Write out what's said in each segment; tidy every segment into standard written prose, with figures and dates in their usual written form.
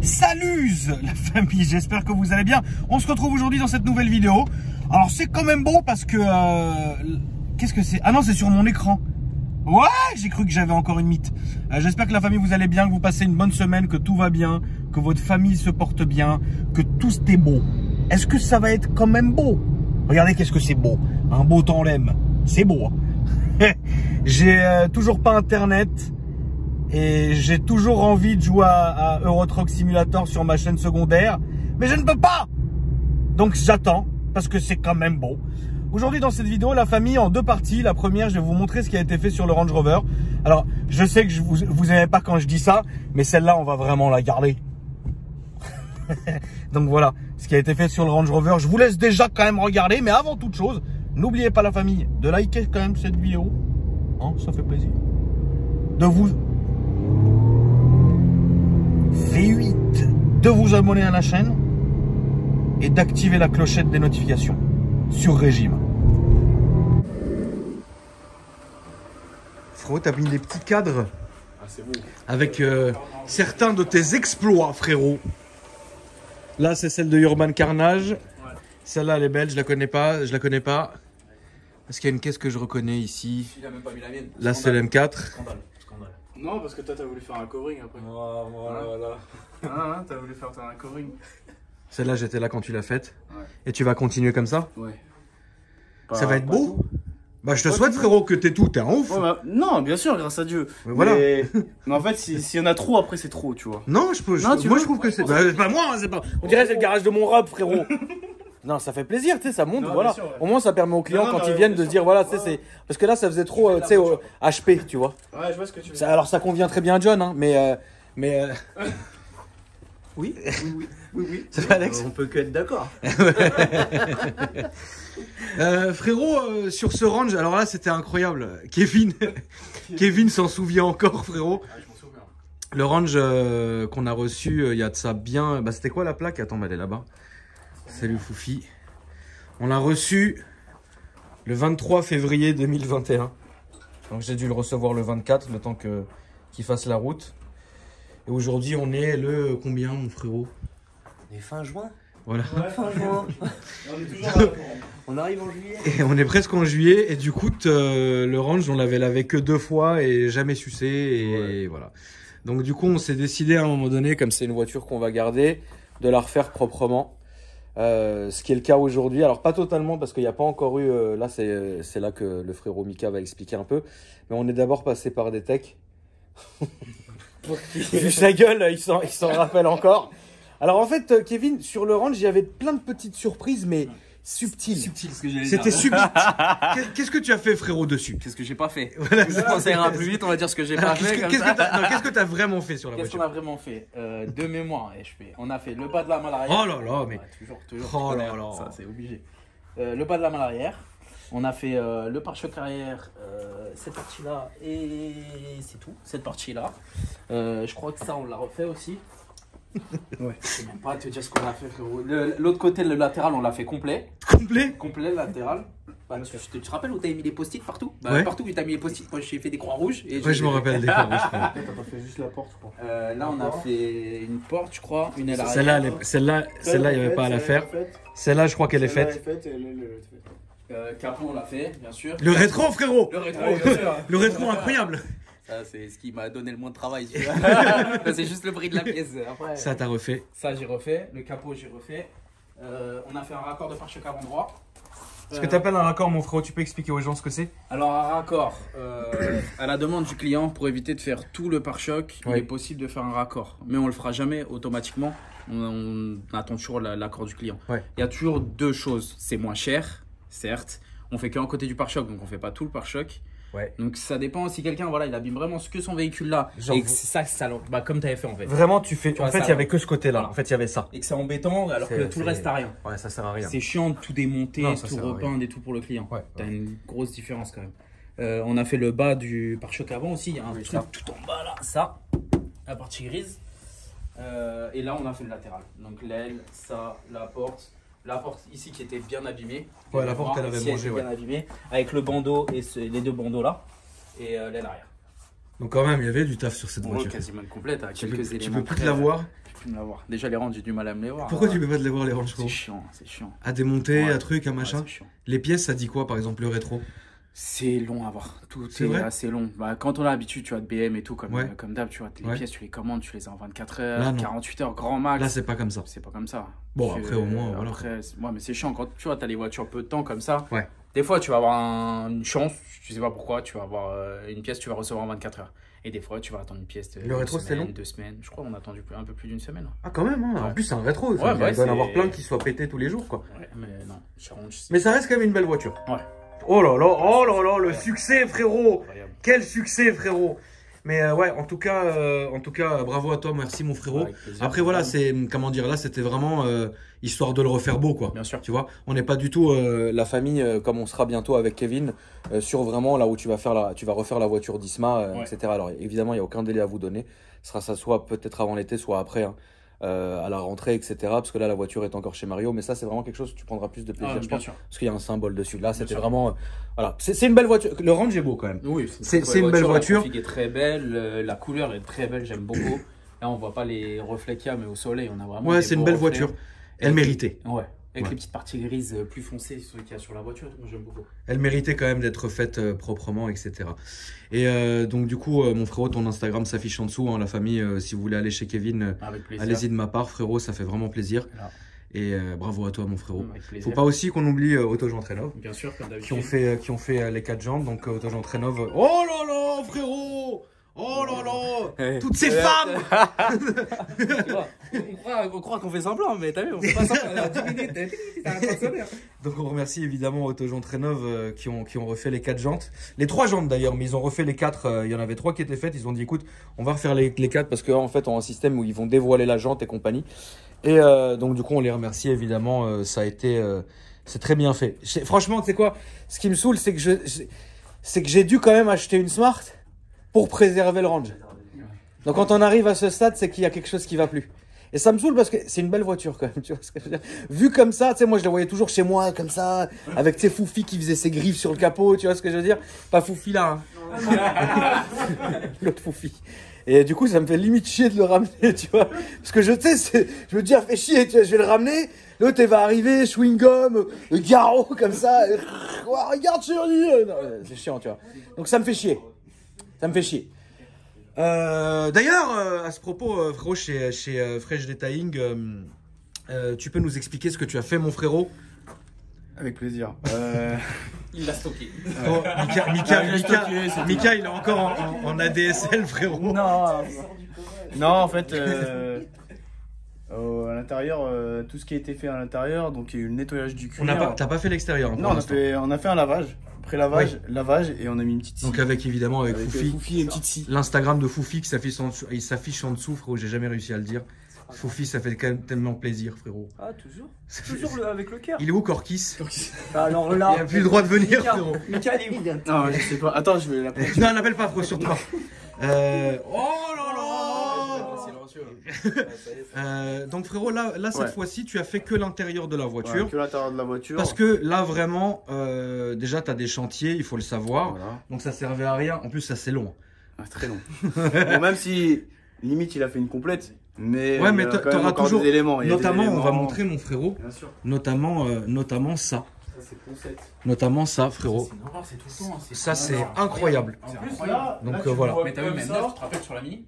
Salut la famille, j'espère que vous allez bien. On se retrouve aujourd'hui dans cette nouvelle vidéo. Alors c'est quand même beau parce que... qu'est-ce que c'est? Ah non, c'est sur mon écran. Ouais, j'ai cru que j'avais encore une mythe. J'espère que la famille vous allez bien, que vous passez une bonne semaine, que tout va bien, que votre famille se porte bien, que tout est beau. Est-ce que ça va être quand même beau? Regardez qu'est-ce que c'est beau. Un beau temps l'aime. C'est beau. Hein. J'ai toujours pas internet. Et j'ai toujours envie de jouer à Euro Truck Simulator sur ma chaîne secondaire. Mais je ne peux pas. Donc j'attends, parce que c'est quand même beau. Aujourd'hui dans cette vidéo, la famille en deux parties. La première, je vais vous montrer ce qui a été fait sur le Range Rover. Alors, je sais que vous n'aimez pas quand je dis ça, mais celle-là, on va vraiment la garder. Donc voilà, ce qui a été fait sur le Range Rover. Je vous laisse déjà quand même regarder, mais avant toute chose, n'oubliez pas la famille de liker quand même cette vidéo. Hein, ça fait plaisir. De vous... V8, de vous abonner à la chaîne et d'activer la clochette des notifications sur régime. Frérot, t'as mis des petits cadres avec certains de tes exploits, frérot. Là, c'est celle de Urban Carnage. Ouais. Celle-là, elle est belle, je la connais pas. Parce qu'il y a une caisse que je reconnais ici. Il a même pas mis la mienne. Là, c'est l'M4. Scandale. Non, parce que toi, t'as voulu faire un covering après. Voilà. Ah, t'as voulu faire un covering. Celle-là, j'étais là quand tu l'as faite. Ouais. Et tu vas continuer comme ça? Ouais. Ça va être beau? Bah, je te souhaite, frérot, que t'es un ouf. Ouais, bah, non, bien sûr, grâce à Dieu. Mais voilà. Mais en fait, s'il y en a trop, après, c'est trop, tu vois. Non, moi, je trouve que c'est. Bah, c'est pas moi, hein, c'est pas. On dirait que c'est le garage de mon rap, frérot. Non, ça fait plaisir, tu sais, ça monte, non, voilà. Sûr, ouais. Au moins, ça permet aux clients, quand ils viennent, de se dire, voilà, tu sais, c'est. Parce que là, ça faisait trop, tu sais, HP, tu vois. Ouais, je vois ce que tu veux dire. Alors, ça convient très bien à John, hein, mais. Oui. Ça va, Alex? On peut que être d'accord. Frérot, sur ce range, alors là, c'était incroyable. Kevin s'en souvient encore, frérot. Ah, je m'en souviens. Le range qu'on a reçu, il y a de ça bien. Bah, c'était quoi la plaque? Attends, bah, elle est là-bas. Salut Foufi. On l'a reçu le 23 février 2021. Donc j'ai dû le recevoir le 24, le temps qu'il fasse la route. Et aujourd'hui, on est le combien, mon frérot? On est fin juin. Voilà. Ouais, fin juin. On est toujours on arrive en juillet. Et on est presque en juillet. Et du coup, le range, on l'avait lavé que 2 fois et jamais sucé. Et voilà. Donc du coup, on s'est décidé à un moment donné, comme c'est une voiture qu'on va garder, de la refaire proprement. Ce qui est le cas aujourd'hui, alors pas totalement parce qu'il n'y a pas encore eu, là c'est là que le frérot Mika va expliquer un peu, mais on est d'abord passé par des techs. Vu sa gueule, il s'en rappelle encore. Alors en fait, Kevin, sur le range, il y avait plein de petites surprises, mais subtiles. Subtil, ce que j'allais dire. C'était subtil. Qu'est-ce que tu as fait, frérot, dessus? Qu'est-ce que j'ai pas fait? Quand ça ira plus vite, on va dire ce que j'ai pas fait. Qu'est-ce que tu as vraiment fait sur la voiture? Qu'est-ce qu'on a vraiment fait? De mémoire, on a fait le bas de la malle arrière. Oh là là, mais. Ouais, toujours. Oh là là. Ça, c'est obligé. Le bas de la malle arrière. On a fait le pare-choc arrière, cette partie-là, et c'est tout, cette partie-là. Je crois que ça, on l'a refait aussi. Ouais. Je sais même pas te dire ce qu'on a fait, frérot. L'autre côté, le latéral, on l'a fait complet. Complet, latéral. Bah, tu te rappelles où t'as mis les post-it partout? Bah, ouais. Partout où t'as mis les post-it, moi j'ai fait des croix rouges. Et ouais, je me rappelle des croix rouges. T'as pas fait juste la porte, je crois. Là, on a fait une porte, je crois, une aile arrière. Celle-là, il n'y avait pas à la faire. Celle-là, je crois qu'elle est faite. Capot, on l'a fait, bien sûr. Le rétro, frérot! Le rétro, bien sûr. Le rétro, incroyable! Ça, c'est ce qui m'a donné le moins de travail. C'est juste le prix de la pièce. Après, ça, t'as refait. Ça, j'ai refait. Le capot, j'ai refait. On a fait un raccord de pare-choc avant droit. Ce que tu appelles un raccord, mon frérot, tu peux expliquer aux gens ce que c'est? Alors, un raccord, à la demande du client, pour éviter de faire tout le pare-choc, il est possible de faire un raccord. Mais on le fera jamais automatiquement. On attend toujours l'accord du client. Il y a toujours deux choses. C'est moins cher, certes. On fait qu'un côté du pare-choc, donc on fait pas tout le pare-choc. Ouais. Donc ça dépend si quelqu'un il abîme vraiment que son véhicule là et que c'est ça bah, comme tu avais fait en fait. Vraiment en fait il y avait que ce côté là, voilà. En fait il y avait ça. Et que c'est embêtant alors que tout le reste à rien. Ouais, ça sert à rien. C'est chiant de tout démonter, tout repeindre et tout pour le client. Ouais, t'as une grosse différence quand même. On a fait le bas du pare-choc avant aussi, il y a un truc tout en bas là, ça, la partie grise. Et là on a fait le latéral. Donc l'aile, ça, la porte. La porte ici qui était bien abîmée. Ouais, la porte elle avait mangé, bien abîmée, avec le bandeau et les deux bandeaux là. Et l'aile arrière. Donc quand même, il y avait du taf sur cette voiture. Quasiment complète, à Tu quelques peux éléments. plus te la voir. Me la voir. Déjà les rangs, j'ai du mal à me les voir. Pourquoi tu peux pas te les voir les rangs? C'est chiant, c'est chiant. À démonter, à truc, à machin. Chiant. Les pièces, ça dit quoi par exemple le rétro? C'est long à voir. Tout est vrai assez long. Bah, quand on a l'habitude, tu vois, de BM et tout, comme d'hab, tu vois, les pièces, tu les commandes, tu les as en 24 heures, Là, 48 heures, grand max. Là, c'est pas comme ça. C'est pas comme ça. Bon, après, au moins, voilà. Après, mais c'est chiant. Quand tu vois, t'as les voitures peu de temps comme ça. Ouais. Des fois, tu vas avoir une chance, tu sais pas pourquoi, tu vas avoir une pièce, tu vas recevoir en 24 heures. Et des fois, tu vas attendre une pièce de le rétro, c'est long 2 semaines. Je crois qu'on a attendu un peu plus d'une semaine. Ah, quand même, hein. En plus, c'est un rétro. Ouais, il doit y en avoir plein qui soient pétés tous les jours, quoi. Ouais, mais non, mais ça reste quand même une belle voiture. Ouais. Oh là là, le succès, frérot. Incroyable. Quel succès, frérot. Mais ouais, en tout cas, bravo à toi, merci mon frérot. Après voilà, c'est comment dire, là c'était vraiment histoire de le refaire beau quoi. Bien sûr. Tu vois, on n'est pas du tout la famille comme on sera bientôt avec Kevin sur vraiment là où tu vas refaire la voiture d'Isma, etc. Alors évidemment, il n'y a aucun délai à vous donner. Ce sera ça soit peut-être avant l'été, soit après. Hein. À la rentrée, etc. Parce que là, la voiture est encore chez Mario. Mais ça, c'est vraiment quelque chose que tu prendras plus de plaisir, je pense. Parce qu'il y a un symbole dessus. Là, c'était vraiment... voilà, c'est une belle voiture. Le Range est beau quand même. Oui, c'est une belle voiture. La est très belle. La couleur est très belle. J'aime beaucoup. Là, on voit pas les reflets qu'il y a, mais au soleil, on a vraiment... Ouais, c'est une belle voiture. Elle méritait. Ouais. Avec les petites parties grises plus foncées qu'il y a sur la voiture, moi j'aime beaucoup. Elle méritait quand même d'être faite proprement, etc. Et donc du coup, mon frérot, ton Instagram s'affiche en dessous. Hein, la famille, si vous voulez aller chez Kevin, allez-y de ma part, frérot, ça fait vraiment plaisir. Voilà. Et bravo à toi, mon frérot. Faut pas aussi qu'on oublie Autogent Trénov. Bien sûr, comme d'habitude. Qui ont fait les 4 jantes. Donc Autogent Trénov. Oh là là, frérot! Oh là là, toutes ces femmes. On croit qu'on fait semblant, mais t'as vu, on fait pas semblant. 10 minutes, t'as un sonner. Donc on remercie évidemment Autogent Trénov qui ont refait les 4 jantes. Les 3 jantes d'ailleurs, mais ils ont refait les 4. Il y en avait 3 qui étaient faites. Ils ont dit écoute, on va refaire les 4 parce qu'en fait on a un système où ils vont dévoiler la jante et compagnie. Et donc du coup on les remercie évidemment. Ça a été, c'est très bien fait. Franchement, tu sais quoi, ce qui me saoule, c'est que j'ai dû quand même acheter une Smart pour préserver le Range. Donc quand on arrive à ce stade, c'est qu'il y a quelque chose qui va plus. Et ça me saoule parce que c'est une belle voiture quand même, tu vois ce que je veux dire. Vu comme ça, tu sais, moi je la voyais toujours chez moi, comme ça, avec ses Foufi qui faisait ses griffes sur le capot, tu vois ce que je veux dire. Pas Foufi là, hein. L'autre Foufi. Et du coup, ça me fait limite chier de le ramener, tu vois. Parce que je me dis, ah, fais chier, tu vois, je vais le ramener. L'autre, elle va arriver, chewing-gum, garrot, comme ça. Oh, regarde sur lui. C'est chiant, tu vois. Donc ça me fait chier. Ça me fait chier. D'ailleurs, à ce propos, frérot, chez Fresh Detailing, tu peux nous expliquer ce que tu as fait, mon frérot? Avec plaisir. Il l'a stocké. Mika, il est encore en ADSL, frérot. Non, en fait, à l'intérieur, tout ce qui a été fait à l'intérieur, donc il y a eu le nettoyage du cuir. T'as pas fait l'extérieur? Non, on a fait un lavage. Après lavage, et on a mis une petite scie. Donc évidemment avec Foufi et une petite scie. L'Instagram de Foufi qui s'affiche en dessous, frérot, j'ai jamais réussi à le dire. Foufi, ça fait quand même tellement plaisir, frérot. Ah, toujours avec le cœur. Il est où, Corkis? Alors là, il a plus le droit de venir, frérot. Mika, il est où? Non, je sais pas. Attends, je vais l'appeler. Non, l'appelle pas, frérot, surtout pas. Oh là là. Donc, frérot, là cette fois-ci, tu as fait que l'intérieur de la voiture. Que l'intérieur de la voiture. Parce que là, vraiment, déjà, tu as des chantiers, il faut le savoir. Voilà. Donc, ça servait à rien. En plus, ça, c'est long. Ah, très long. Bon, même si, limite, il a fait une complète. Mais tu auras toujours des éléments. Notamment, on va montrer, mon frérot. Bien sûr. Notamment ça. Notamment ça, frérot. Ça, c'est incroyable. Donc voilà. Mais t'as vu, même neuf, tu te rappelles sur la Mini?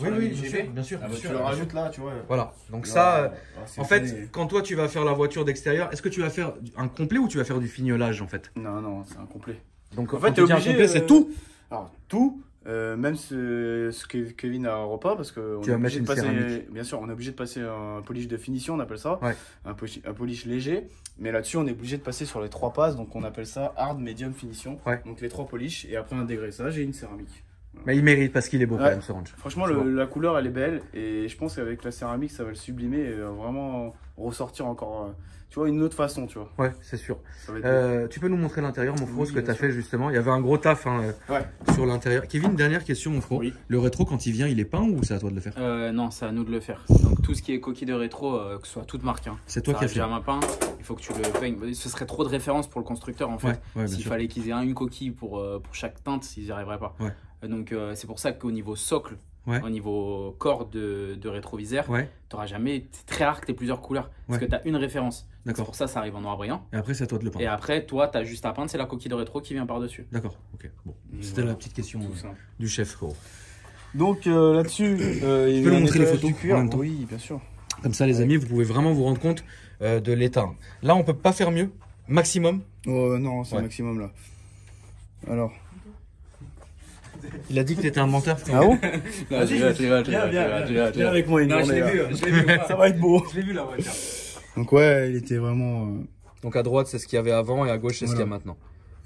Oui, bien sûr. Tu le rajoutes là, tu vois. Voilà. Donc ça, en fait, quand toi tu vas faire la voiture d'extérieur, est-ce que tu vas faire un complet ou tu vas faire du fignolage en fait? Non, c'est un complet. Donc en fait, t'es obligé. Un complet, c'est tout. Alors tout. Même ce que Kevin n'aura pas parce que tu vas mettre une céramique. Bien sûr, on est obligé de passer un polish de finition, on appelle ça, ouais. un polish léger. Mais là-dessus, on est obligé de passer sur les 3 passes, donc on appelle ça hard, medium, finition. Ouais. Donc les 3 polish et après un dégraissage et une céramique. Voilà. Mais il mérite parce qu'il est beau quand même ce Range. Franchement, la couleur elle est belle et je pense qu'avec la céramique, ça va le sublimer et vraiment ressortir encore. Tu vois, une autre façon, tu vois. Ouais, c'est sûr. Tu peux nous montrer l'intérieur, mon frérot, ce que tu as fait justement. Il y avait un gros taf sur l'intérieur. Kevin, dernière question, mon frérot. Oui. Le rétro, quand il vient, il est peint ou c'est à toi de le faire? Non, c'est à nous de le faire. Donc tout ce qui est coquille de rétro, que ce soit toute marque. Hein, c'est toi qui as fait. Peint, il faut que tu le peignes. Ce serait trop de référence pour le constructeur en fait. Ouais, s'il fallait qu'ils aient une coquille pour chaque teinte, ils n'y arriveraient pas. Ouais. Donc c'est pour ça qu'au niveau socle, Ouais. au niveau corps de rétroviseur, Ouais, t'auras jamais, c'est très rare que tu aies plusieurs couleurs. Parce Ouais. que tu as une référence. C'est d'accord. pour ça que ça arrive en noir brillant. Et après, c'est à toi de le Et peindre. après, toi, tu as juste à peindre, c'est la coquille de rétro qui vient par-dessus. D'accord, ok. Bon, Et c'était voilà. la petite question Tout simple. du chef, frérot. Donc là-dessus, il y a peux eu nous un montrer les nettoyage photos du cuir. en même temps? Oui, bien sûr. Comme ça, les amis, vous pouvez vraiment vous rendre compte de l'état. Là, on peut pas faire mieux. Maximum. Oh non, c'est Ouais. le maximum là. Alors. Il a dit que t'étais un menteur. Ah bon? Vas-y, Viens avec moi une Non, je journée, l'ai là. vu, je l'ai vu. Ça va être beau. Je l'ai vu la voiture. Donc ouais, il était vraiment... Donc à droite, c'est ce qu'il y avait avant et à gauche, c'est ce qu'il y a Voilà. maintenant.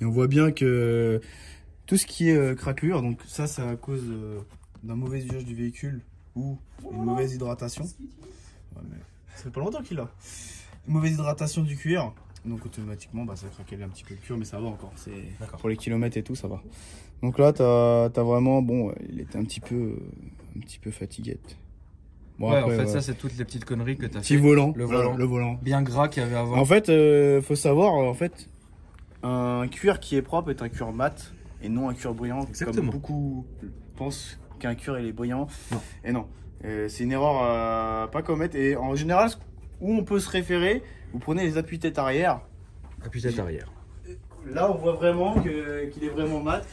Et on voit bien que tout ce qui est craquelure, donc ça c'est à cause d'un mauvais usage du véhicule ou une mauvaise hydratation. Ouais, mais ça fait pas longtemps qu'il a. Une mauvaise hydratation du cuir. Donc automatiquement bah, ça craquelait un petit peu le cuir, mais ça va encore. C'est D'accord. pour les kilomètres et tout, ça va. Donc là t'as vraiment bon, il était un petit peu fatiguette. Bon, Ouais, après, en fait, ouais. ça, c'est toutes les petites conneries que t'as Petit fait. volant, Le voilà, volant. le volant. Bien gras qu'il y avait avant. En fait, faut savoir, en fait, un cuir qui est propre est un cuir mat et non un cuir brillant. Exactement. Comme beaucoup pensent qu'un cuir il est brillant. Non. Et non, c'est une erreur à pas commettre. Et en général, où on peut se référer, vous prenez les appuis-têtes arrière. Appui-tête arrière. Là, on voit vraiment qu'il est vraiment mat.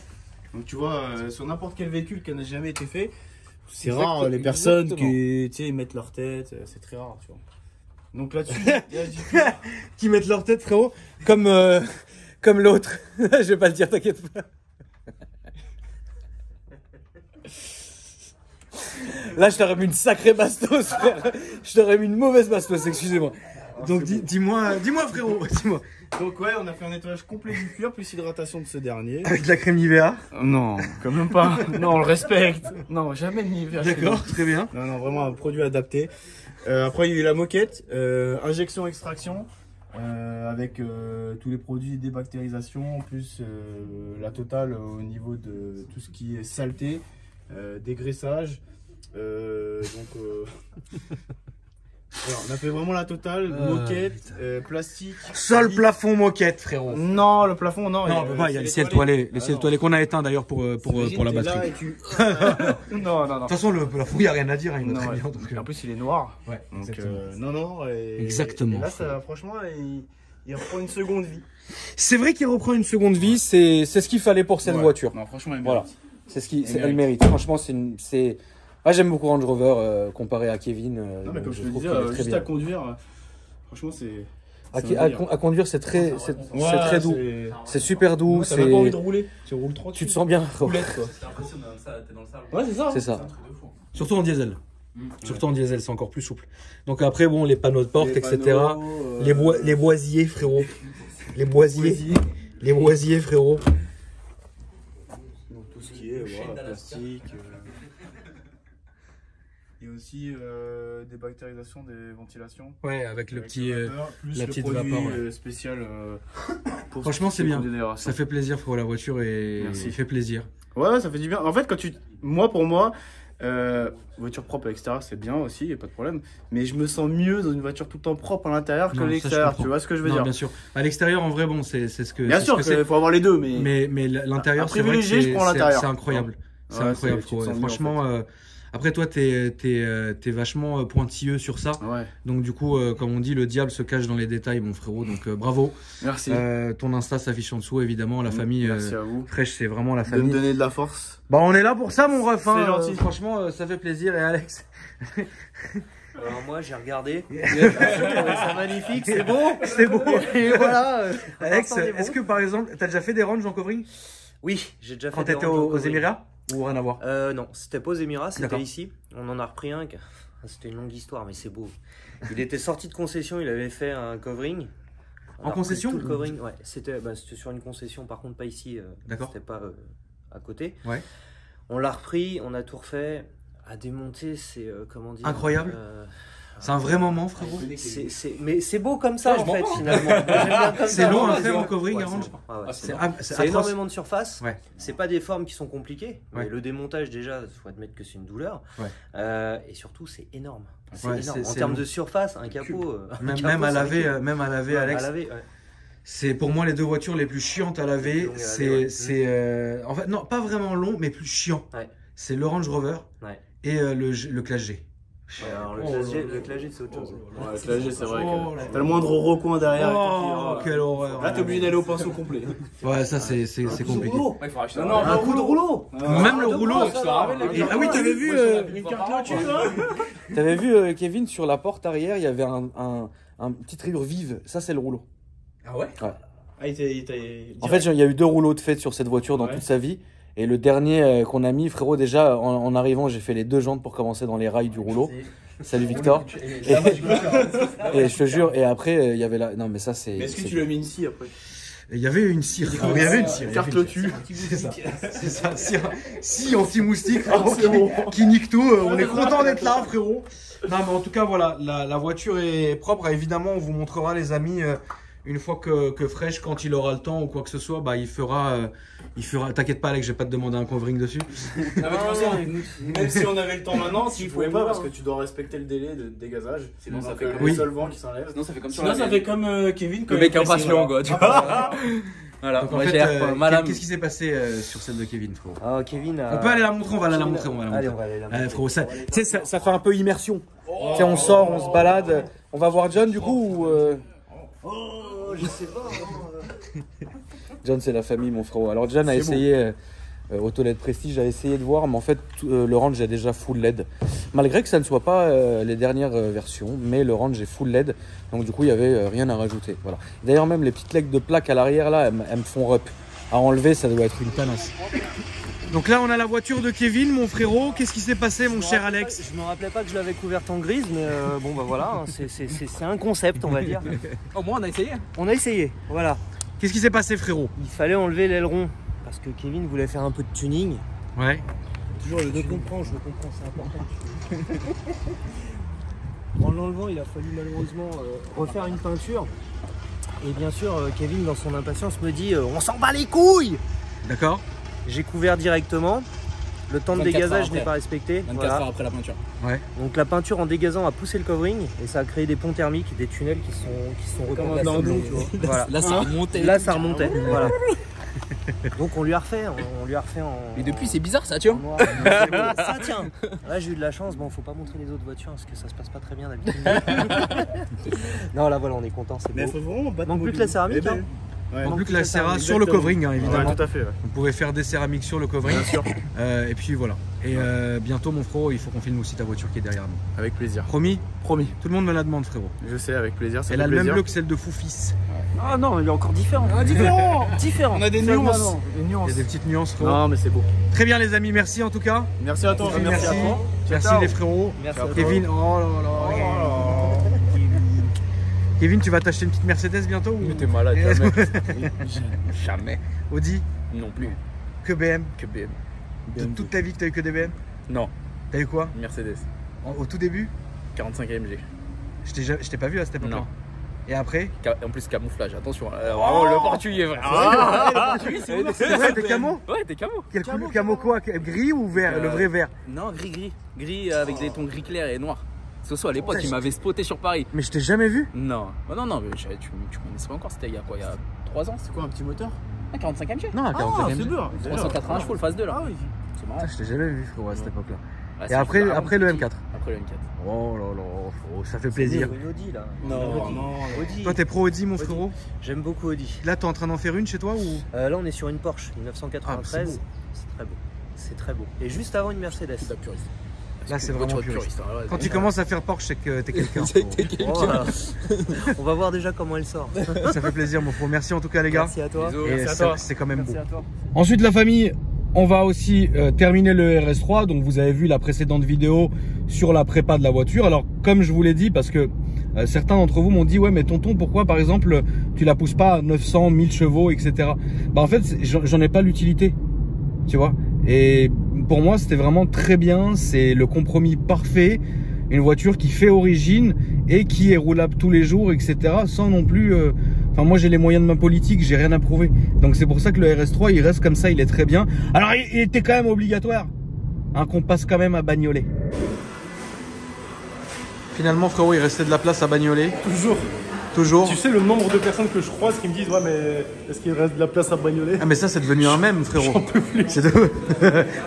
Donc tu vois, sur n'importe quel véhicule qui n'a jamais été fait, c'est rare les personnes qui tu sais, mettent leur tête, c'est très rare, tu vois. Donc là-dessus, il y a du cuir. Qui mettent leur tête, frérot, comme, comme l'autre. Je vais pas le dire, t'inquiète pas. Là, je t'aurais mis une sacrée bastos, frère. Je t'aurais mis une mauvaise bastos, excusez-moi. Donc, dis-moi, frérot, dis-moi. Donc ouais, on a fait un nettoyage complet du cuir plus hydratation de ce dernier. Avec de la crème Nivea. Non, quand même pas. Non, on le respecte. Non, jamais de Nivea. D'accord, très bien. Non, non, vraiment un produit adapté. Après, il y a eu la moquette, injection, extraction, avec tous les produits débactérisation, plus la totale au niveau de tout ce qui est saleté, dégraissage. Voilà, on a fait vraiment la totale, moquette, plastique. Sol, lit. plafond, moquette, frérot. Non, le plafond, non. Non, bah, il y a le ciel toilé. Le ciel toilé qu'on a éteint d'ailleurs pour la T'imagines, t'es là batterie. et tu- Non, non, non. De toute façon, le plafond, il n'y a rien à dire, hein, il va Non, très ouais. bien. Donc, En plus, il est noir. ouais, Donc, exactement. non, non. Exactement. Et là, ça, franchement, il reprend une seconde vie. C'est vrai qu'il reprend une seconde vie, c'est ce qu'il fallait pour cette Ouais. voiture. Non, franchement, il Voilà. mérite. C'est ce qui, Elle elle mérite. Franchement, c'est. Ah, j'aime beaucoup Range Rover comparé à Kevin. Non, mais comme je te trouve disais, qu'il est très juste bien. à conduire, franchement, c'est. À, c'est un délire. à conduire, c'est très, c'est Ouais, très doux. c'est- C'est super doux. Moi, t'as même pas envie de C'est. rouler. Tu roules tranquille. Tu te sens bien. Roulette, quoi. C'est impressionnant, t'es dans le salon. Ouais, c'est ça. C'est ça. un truc de fou. Surtout en diesel. Surtout en diesel, c'est encore plus souple. Donc après, bon, les panneaux de porte, Les etc. panneaux, Les boisiers, frérot. Les boisiers. Les boisiers, frérot. Donc, tout ce qui est chaîne voilà, d'Alaska. plastique. Il y a aussi des bactérisations des ventilations. Ouais, avec le Avec petit. le vapeur, plus la le petite produit vapeur, ouais. spécial. Pour Franchement, tout ce c'est qui est bien. produit d'aération. Ça fait plaisir, frérot, la voiture et Merci. il fait plaisir. Ouais, ça fait du bien. En fait, quand tu. Moi, pour moi, voiture propre à l'extérieur, c'est bien aussi, y a pas de problème. Mais je me sens mieux dans une voiture tout le temps propre à l'intérieur que Non, ça, je l'extérieur. comprends. Tu vois ce que je veux Non, dire? bien sûr. À l'extérieur, en vrai, bon, c'est ce que. Bien c'est sûr ce que qu'il c'est. faut avoir les deux, mais. Mais l'intérieur, À c'est vrai que privilégier, je prends l'intérieur. c'est incroyable. C'est Ouais, incroyable, tu te frérot. sens mieux, Franchement, après, toi, t'es vachement pointilleux sur ça. Ouais, Donc, du coup, comme on dit, le diable se cache dans les détails, mon frérot. Donc, bravo. merci. Ton Insta s'affiche en dessous, évidemment. La famille Merci à vous. fraîche, c'est vraiment la De me famille. donner de la force. Bah, on est là pour ça, mon ref. hein. C'est gentil. Franchement, ça fait plaisir. Et Alex, Alors moi j'ai regardé. C'est magnifique, c'est beau. c'est beau. Et voilà. Alex, Vincent Desbons. est-ce que par exemple, t'as déjà fait des ranges en covering Oui, j'ai déjà fait quand des t'étais ranges en aux covering. Émirats ou rien à voir? Non, c'était pas aux Émirats, D'accord. c'était ici. On en a repris un. C'était une longue histoire, mais c'est beau. Il était sorti de concession, il avait fait un covering. On En a repris concession tout le covering, ouais. C'était sur une concession, par contre pas ici. D'accord. C'était pas à côté. Ouais. On l'a repris, on a tout refait. À démonter, c'est comment dire. Incroyable. C'est un vrai moment, frérot. Mais c'est beau comme ça Ouais, en je fait m'en finalement. Moi, j'aime bien comme C'est ça. long à Ouais, faire en c'est- covering, ouais, un range. c'est long. Ah ouais, c'est C'est long. c'est C'est atroce. énormément de surface. Ouais. C'est pas des formes qui sont compliquées. Ouais. Mais le démontage déjà, faut admettre que c'est une douleur. Ouais. Et surtout, c'est énorme. C'est Ouais, énorme. c'est- En c'est termes long. de surface, un capot. un Même capot, à c'est un laver, cube. même à laver, Ouais, Alex. à laver, ouais. C'est pour moi les deux voitures les plus chiantes à laver. En fait, non, pas vraiment long, mais plus chiant. Ouais. C'est le Range Rover Ouais. et le Clash G. Ouais, alors le Clash G, c'est autre chose. Ouais, le Clash G, c'est vrai Oh que là t'as le moindre recoin derrière. Oh, quelle horreur. Là, t'es obligé d'aller au pinceau complet. Ouais, ça c'est compliqué. Il faut acheter Non, un coup de rouleau. Même le rouleau. Ah oui, t'avais vu T'avais vu Kevin sur la porte arrière, il y avait un petite rayure vive. Ça, c'est le rouleau. Ah ouais. Ah, En fait, il y a eu 2 rouleaux de fait sur cette voiture dans Ouais. toute sa vie. Et le dernier qu'on a mis, frérot, déjà en arrivant, j'ai fait les 2 jantes pour commencer dans les rails du rouleau. Salut Victor. Et je te jure, et après, il y avait la. Non, mais ça, c'est. Mais est-ce que tu l'as mis une scie après? Il y avait une cire. Il y avait une cire. Carte le cul. C'est ça. C'est ça. Si anti-moustique, frérot, qui nique tout. On est content d'être là, frérot. Non, mais en tout cas, voilà, la voiture est propre. Évidemment, on vous montrera, les amis, une fois que Fresh, quand il aura le temps ou quoi que ce soit, bah, il fera. T'inquiète pas, Alex, je vais pas te demander un covering dessus. Même si on avait le temps maintenant, si je pouvais pas, parce que tu dois respecter le délai de dégazage. Sinon, ça Donc, fait le comme- solvant qui s'enlève. Sinon, ça fait comme Sinon, ça fait comme Kevin. Le mec impatient, quoi, tu vois. Voilà, Donc, en moi fait, j'ai l'air madame. qu'est-ce qui s'est passé sur celle de Kevin, frérot? Ah, Kevin. On peut aller la montrer, on va aller la montrer. Allez, on va aller la montrer. Frérot, ça, tu sais, ça fait un peu immersion. Tu sais, on sort, on se balade. On va voir John du coup ou Oh, je sais pas. John, c'est la famille, mon frérot. Alors, John a essayé, Auto LED Prestige, a essayé de voir, mais en fait, le Range est déjà full LED. Malgré que ça ne soit pas les dernières versions, mais le Range est full LED. Donc, du coup, il n'y avait rien à rajouter. Voilà. D'ailleurs, même les petites legs de plaques à l'arrière, là, elles me font rep. À enlever, ça doit être une tanasse. Donc là, on a la voiture de Kevin, mon frérot. Qu'est-ce qui s'est passé, mon cher Alex? Je me rappelais pas que je l'avais couverte en grise, mais bon, bah voilà, hein, c'est un concept, on va dire. Au moins, on a essayé. On a essayé, voilà. Qu'est-ce qui s'est passé, frérot? Il fallait enlever l'aileron parce que Kevin voulait faire un peu de tuning. Ouais. Toujours je comprends, c'est important. En l'enlevant, il a fallu malheureusement refaire une peinture. Et bien sûr, Kevin, dans son impatience, me dit on s'en bat les couilles. D'accord. J'ai couvert directement. Le temps de 24 dégazage heures après. n'est pas respecté. 24 Voilà. heures après la peinture. Donc la peinture en dégazant a poussé le covering et ça a créé des ponts thermiques, des tunnels qui sont Comme recouverte. dans nous, tu vois. Voilà. Là, ça a remonté. Là, ça remontait. Voilà. Donc on lui a refait, en. Et depuis, c'est bizarre ça, tu vois. en noir. Ça tient. Là, j'ai eu de la chance. Bon, faut pas montrer les autres voitures parce que ça se passe pas très bien d'habitude. Non, là, voilà, on est content, c'est Mais beau. faut vraiment battre. Donc plus que la céramique. Hein. Ouais. En plus que la serra Exactement. sur le covering, hein, évidemment. Ouais, tout à fait. Ouais. Vous pouvez faire des céramiques sur le covering. Et puis voilà. Et bientôt, mon frérot, il faut qu'on filme aussi ta voiture qui est derrière nous. Avec plaisir. Promis? Promis. Tout le monde me la demande, frérot. Je sais, avec plaisir. Ça Elle fait a le même plaisir. bleu que celle de Foufis. Ah non, il est encore différent. Différent. Différent. On a des Celle-là, nuances. non. Des Il nuances. y a des petites nuances, frérot. Non, mais c'est beau. Très bien, les amis. Merci en tout cas. Merci à toi. Merci. à toi. Merci Ciao. les frérots. Merci à toi. Kevin, oh là là. Kevin, tu vas t'acheter une petite Mercedes bientôt ou... T'es malade, jamais. Jamais. Audi? Non plus. Que BM? Que BM. De toute ta vie que t'as eu que des BM? Non, T'as eu quoi? Mercedes. Au tout début? 45 AMG. Je t'ai pas vu à cette époque-là. Non. Et après? En plus, camouflage, attention. Vraiment, le portugais, frère. Ouais, des camos? Ouais, des camos. Quelle couleur? Camo quoi? Gris ou vert? Le vrai vert? Non, gris. Gris avec des tons gris clairs et noirs. Soso, à l'époque, il m'avait spoté sur Paris. Mais je t'ai jamais vu. Non. Oh, non, mais tu connaissais pas encore, c'était il y a quoi? Il y a 3 ans? C'est quoi un petit moteur? Ah, 45 AMG. Non, à 45 c'est dur. 380 chevaux, le phase 2 là. Ah oui. C'est marrant. je t'ai jamais vu, frérot, à cette époque-là. Ah, Et c'est après, vraiment après le petit. M4. Après le M4. Oh là là, frérot, ça fait plaisir. Une Audi là. Non, non. Audi. Toi, t'es pro Audi, mon frérot? J'aime beaucoup Audi. Là, t'es en train d'en faire une chez toi ou? Là, on est sur une Porsche 1993. Ah, c'est très beau. C'est très beau. Et juste avant une Mercedes. C'est puriste. Là, c'est vraiment puriste. Hein, ouais, Quand c'est- tu commences à faire Porsche, c'est que t'es quelqu'un. frérot. Oh, voilà. On va voir déjà comment elle sort. Ça fait plaisir, mon frérot. Merci en tout cas, les gars. Merci à toi. Bisous. Et Merci à toi. c'est quand même beau. Merci à toi. Ensuite, la famille, on va aussi terminer le RS3. Donc, vous avez vu la précédente vidéo sur la prépa de la voiture. Alors, comme je vous l'ai dit, parce que certains d'entre vous m'ont dit, ouais, mais tonton, pourquoi, par exemple, tu la pousses pas à 900, 1000 chevaux, etc. Bah, en fait, j'en ai pas l'utilité. Tu vois? Et pour moi, c'était vraiment très bien. C'est le compromis parfait. Une voiture qui fait origine et qui est roulable tous les jours, etc. Sans non plus... Enfin, moi, j'ai les moyens de ma politique, j'ai rien à prouver. Donc, c'est pour ça que le RS3, il reste comme ça, il est très bien. Alors, il était quand même obligatoire hein, qu'on passe quand même à Bagnolet. Finalement, frérot, il restait de la place à Bagnolet. Toujours. Toujours. Tu sais le nombre de personnes que je croise qui me disent ouais mais est-ce qu'il reste de la place à bagnoler? Ah mais ça c'est devenu un mème frérot. J'en peux plus.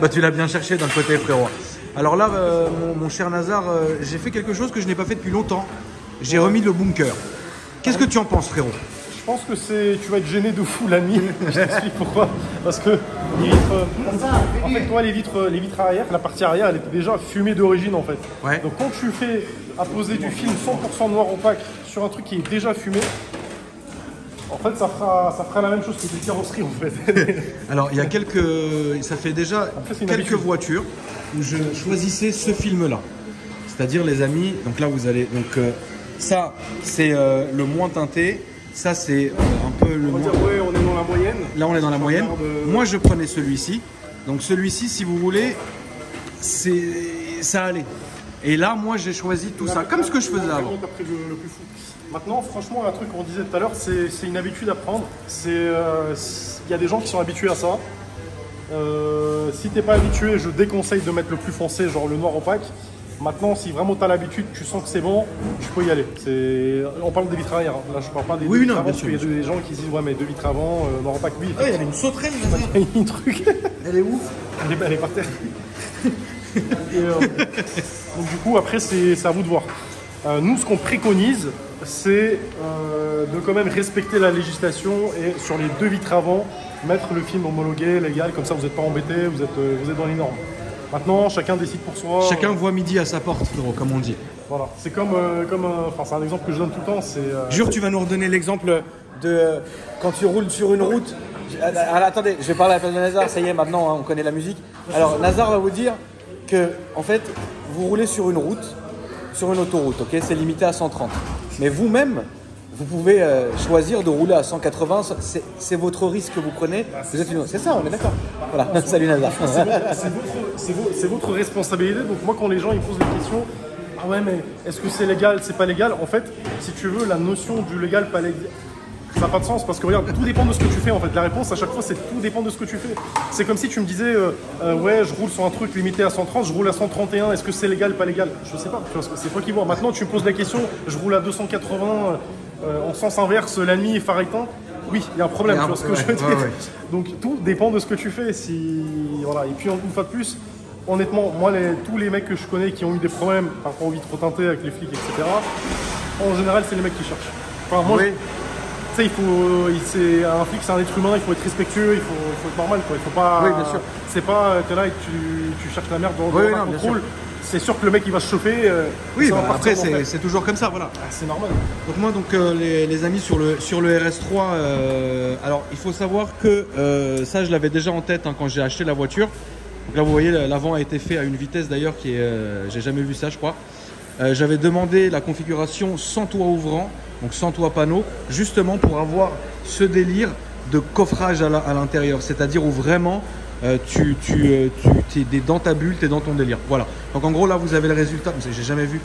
Bah tu l'as bien cherché d'un côté frérot. Alors là mon cher Nazar, j'ai fait quelque chose que je n'ai pas fait depuis longtemps. J'ai remis le bunker. Qu'est-ce que tu en penses frérot? Je pense que tu vas être gêné de fou la nuit. Je t'explique pourquoi. Parce que les vitres, en fait toi les vitres arrière, la partie arrière elle était déjà fumée d'origine en fait. Ouais. Donc quand tu fais apposer du film 100% noir opaque sur un truc qui est déjà fumé, en fait ça fera la même chose que des carrosseries en fait. Alors il y a ça fait déjà c'est une quelques habitude. voitures où je choisissais ce film-là. C'est-à-dire les amis, donc là vous allez, donc ça c'est le moins teinté, ça c'est un peu le On va moins. dire ouais on est dans la moyenne. Là on est dans la moyenne. regarde, Moi je prenais celui-ci. Donc celui-ci si vous voulez, ça allait. Et là moi j'ai choisi tout ça, comme ce que je faisais avant. T'as pris le plus fou. Maintenant, franchement, un truc qu'on disait tout à l'heure, c'est une habitude à prendre. Il y a des gens qui sont habitués à ça. Si t'es pas habitué, je déconseille de mettre le plus foncé, genre le noir opaque. Maintenant, si vraiment t'as l'habitude, tu sens que c'est bon, tu peux y aller. On parle des vitres arrière. Hein. Là, je parle pas des Oui, vitres non, avant, bien parce sûr, qu'il y a des gens qui disent ouais, mais deux vitres avant, noir opaque, oui. Ah, il y avait une sauterelle Il y a une truc. Elle est où? Elle est par terre. Et, donc du coup, après, c'est à vous de voir. Nous, ce qu'on préconise, c'est de quand même respecter la législation et sur les deux vitres avant, mettre le film homologué, légal, comme ça vous n'êtes pas embêtés, vous êtes dans les normes. Maintenant, chacun décide pour soi. Chacun voit midi à sa porte, frérot, comme on dit. Voilà, c'est comme enfin, c'est un exemple que je donne tout le temps. Jure, tu vas nous redonner l'exemple de quand tu roules sur une route. Attendez, je vais parler à la place de Nazar, ça y est, maintenant, hein, on connaît la musique. Alors, Nazar va vous dire que, en fait, vous roulez sur une route, sur une autoroute, ok, c'est limité à 130. Mais vous-même, vous pouvez choisir de rouler à 180, c'est votre risque que vous prenez. Vous êtes c'est ça, on est d'accord. Voilà, salut Nazar. C'est votre responsabilité. Donc moi, quand les gens ils posent des questions, ah ouais, mais est-ce que c'est légal, c'est pas légal? En fait, si tu veux, la notion du légal, pas légal, ça n'a pas de sens parce que regarde, tout dépend de ce que tu fais en fait. La réponse à chaque fois, c'est tout dépend de ce que tu fais. C'est comme si tu me disais, ouais, je roule sur un truc limité à 130, je roule à 131, est-ce que c'est légal, pas légal? Je sais pas, c'est toi qui vois. Maintenant, tu me poses la question, je roule à 280 en sens inverse la nuit, phare éteint. Oui, il y a un problème, tu vois ce que je veux dire. Ouais. Donc tout dépend de ce que tu fais. Voilà. Et puis une fois de plus, honnêtement, moi, tous les mecs que je connais qui ont eu des problèmes par rapport aux vitres teintées avec les flics, etc., en général, c'est les mecs qui cherchent. Enfin, moi, Oui. tu sais, un flic, c'est un être humain, il faut être respectueux, il faut être normal, quoi. Il faut pas. Oui, bien sûr. C'est pas, t'es là et tu cherches la merde dans Oui, le non, bien contrôle. C'est sûr que le mec, il va se chauffer. Oui, ça va bah, partir après, en fait. c'est toujours comme ça, voilà. Ah, c'est normal. Donc moi, les amis, sur le RS3, alors il faut savoir que ça, je l'avais déjà en tête hein, quand j'ai acheté la voiture. Donc là, vous voyez, l'avant a été fait à une vitesse d'ailleurs qui est, j'ai jamais vu ça, je crois. J'avais demandé la configuration sans toit ouvrant, donc sans toit panneau, justement pour avoir ce délire de coffrage à l'intérieur, c'est-à-dire où vraiment tu es dans ta bulle, tu es dans ton délire. Voilà. Donc en gros, là, vous avez le résultat. J'ai jamais vu.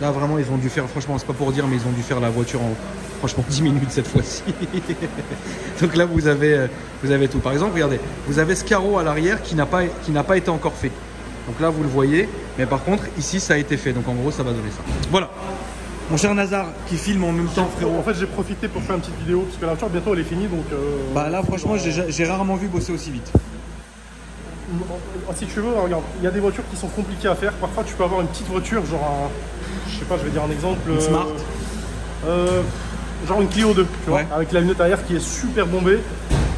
Là, vraiment, ils ont dû faire, franchement, c'est pas pour dire, mais ils ont dû faire la voiture en, franchement, 10 minutes cette fois-ci. Donc là, vous avez tout. Par exemple, regardez, vous avez ce carreau à l'arrière qui n'a pas été encore fait. Donc là, vous le voyez. Mais par contre, ici, ça a été fait. Donc en gros, ça va donner ça. Voilà. Mon cher Nazar, qui filme en même temps, frérot. En fait, j'ai profité pour faire une petite vidéo parce que la voiture, bientôt, elle est finie. Donc, Bah là, franchement, j'ai rarement vu bosser aussi vite. si tu veux, regarde, il y a des voitures qui sont compliquées à faire. Parfois, tu peux avoir une petite voiture, genre je sais pas, je vais dire un exemple. Une Smart. Genre une Clio 2, tu vois, Ouais. avec la lunette arrière qui est super bombée.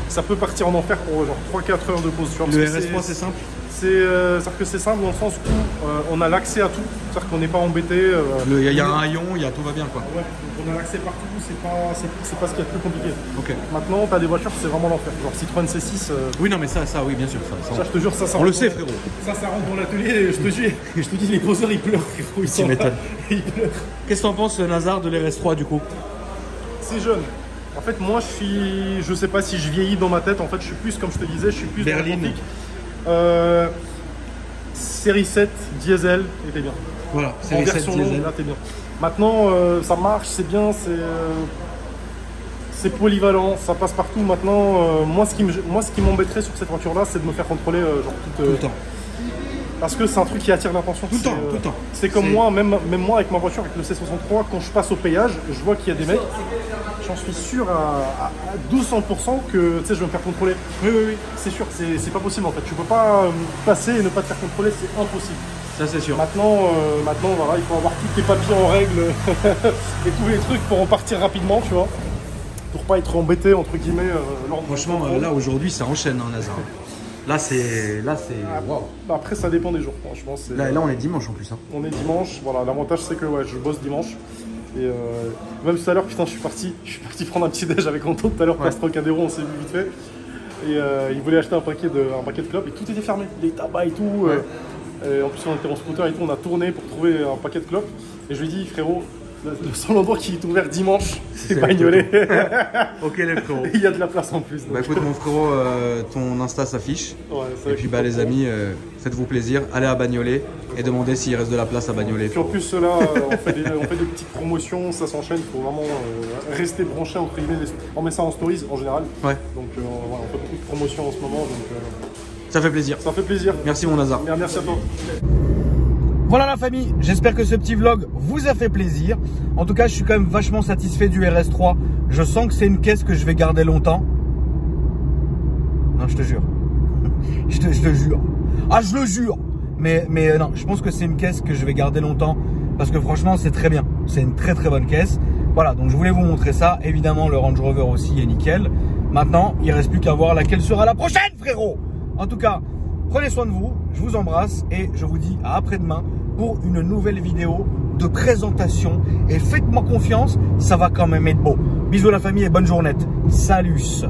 Ça peut partir en enfer pour genre 3-4 heures de pause. Tu vois, Le parce que RS3, c'est simple. c'est-à-dire que c'est simple dans le sens où on a l'accès à tout. C'est-à-dire qu'on n'est pas embêté. Il y a un haillon, tout va bien, quoi. Ouais, donc on a l'accès partout, c'est pas ce qui est le plus compliqué. Ok. Maintenant, tu as des voitures, c'est vraiment l'enfer. Genre Citroën C6. Oui, non, mais ça, oui, bien sûr. Ça, je te jure, ça on rentre le sait, dans- frérot. Ça rentre dans l'atelier, je te dis, les poseurs, ils pleurent, frérot. Ils sont là. m'étonnes. Ils pleurent. Qu'est-ce que t'en penses, Nazar, de l'RS3, du coup? C'est jeune. En fait, moi, je sais pas si je vieillis dans ma tête. En fait, je suis plus, comme je te disais, je suis plus Berline. dans l'antique. Série 7, diesel, était bien. Voilà, En série 7 version longue, diesel. là, t'es bien. Maintenant, ça marche, c'est bien, c'est polyvalent, ça passe partout. Maintenant, moi, ce qui m'embêterait sur cette voiture-là, c'est de me faire contrôler genre Tout le temps. Parce que c'est un truc qui attire l'attention. Tout le temps. C'est comme moi, même moi avec ma voiture, avec le C63, quand je passe au péage, je vois qu'il y a des mecs, j'en suis sûr à 200% que tu sais, je vais me faire contrôler. Oui, c'est sûr, c'est pas possible en fait. Tu peux pas passer et ne pas te faire contrôler, c'est impossible. Ça c'est sûr. Maintenant, voilà, il faut avoir tous tes papiers en règle et tous les trucs pour en partir rapidement, tu vois. Pour pas être embêté, entre guillemets, lors de Franchement, là aujourd'hui ça enchaîne, hein, Nazar. Là c'est waouh. Après, ça dépend des jours, franchement. Là on est dimanche en plus. Hein. On est dimanche, voilà. L'avantage c'est que ouais, je bosse dimanche. Et même tout à l'heure, putain, je suis parti prendre un petit déj avec Anto tout à l'heure, place Trocadéro, on s'est vu vite fait. Et il voulait acheter un paquet de clopes et tout était fermé, les tabacs et tout. Ouais. Et en plus, on était en scooter et tout, on a tourné pour trouver un paquet de clopes. Et je lui ai dit, frérot, le seul endroit qui est ouvert dimanche, c'est Bagnolet. Ok les frérots. Il y a de la place en plus. Donc. Bah écoute mon frérot, ton Insta s'affiche. Ouais, et puis bah les amis, faites-vous plaisir, allez à Bagnolet et demandez s'il reste de la place à Bagnolet. Puis en plus là, on fait des petites promotions, ça s'enchaîne, il faut vraiment rester branché entre guillemets. On met ça en stories en général. Ouais. Donc voilà, on fait beaucoup de promotions en ce moment. Donc, Ça fait plaisir. ça fait plaisir. Merci mon Nazar. Merci à toi. Voilà la famille, j'espère que ce petit vlog vous a fait plaisir. En tout cas, je suis quand même vachement satisfait du RS3. Je sens que c'est une caisse que je vais garder longtemps. Non, je te jure. je te jure. Ah, je le jure. Mais non, je pense que c'est une caisse que je vais garder longtemps. Parce que franchement, c'est très bien. C'est une très bonne caisse. Voilà, donc je voulais vous montrer ça. Évidemment, le Range Rover aussi est nickel. Maintenant, il ne reste plus qu'à voir laquelle sera la prochaine, frérot. En tout cas, prenez soin de vous. Je vous embrasse et je vous dis à après-demain pour une nouvelle vidéo de présentation. Et faites-moi confiance, ça va quand même être beau. Bisous la famille et bonne journée. Salut.